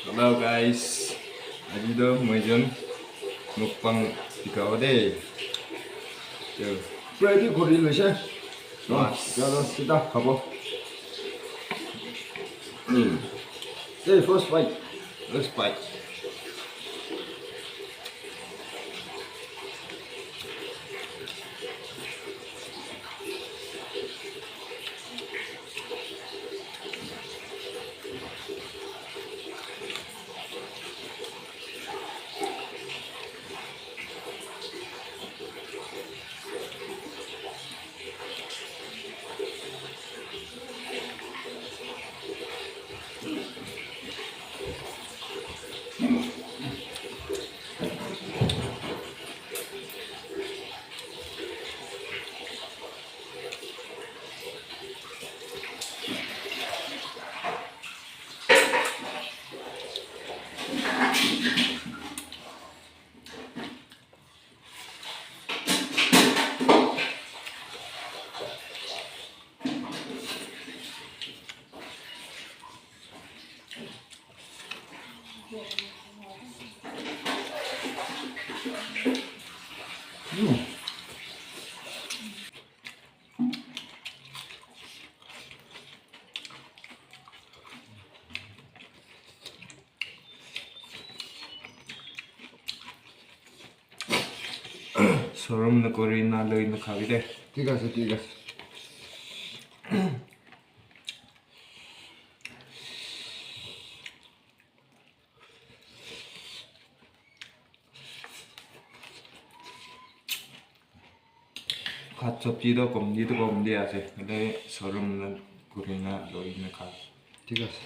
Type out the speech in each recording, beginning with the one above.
Hello guys, 아직도 뭐좀 mukbang ikaw deh. Yo, Ready 고릴로 시작. Mas. 자, 시작 가보. 네, first fight. let's fight. Sorum na Korean na loy na khawi deh. ঠিক আছে, ঠিক আছে. 갓 접지도 곰디도 곰디 아세. 근데 sorum na Korean na loy na khawi. ঠিক আছে.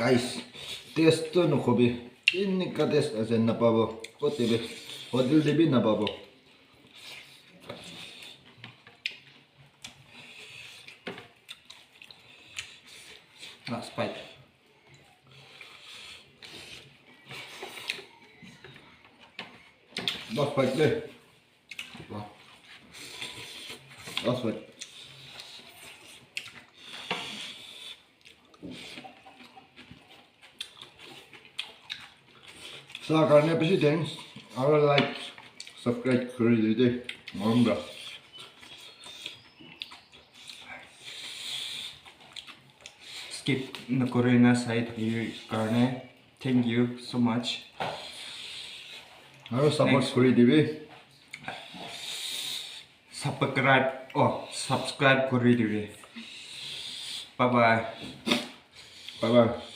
Guys, testo no kobi. Inni ka test asen na pabo. Kotibi. Hodil dibi na pabo. Last fight. Last fight le. Last fight. 자, karena presiden, I like, subscribe kuri dede, ngomong Skip na Korean na side here karne. Thank you so much. harus support Next. kuri dede. Subscribe Korean. Bye bye. Bye bye.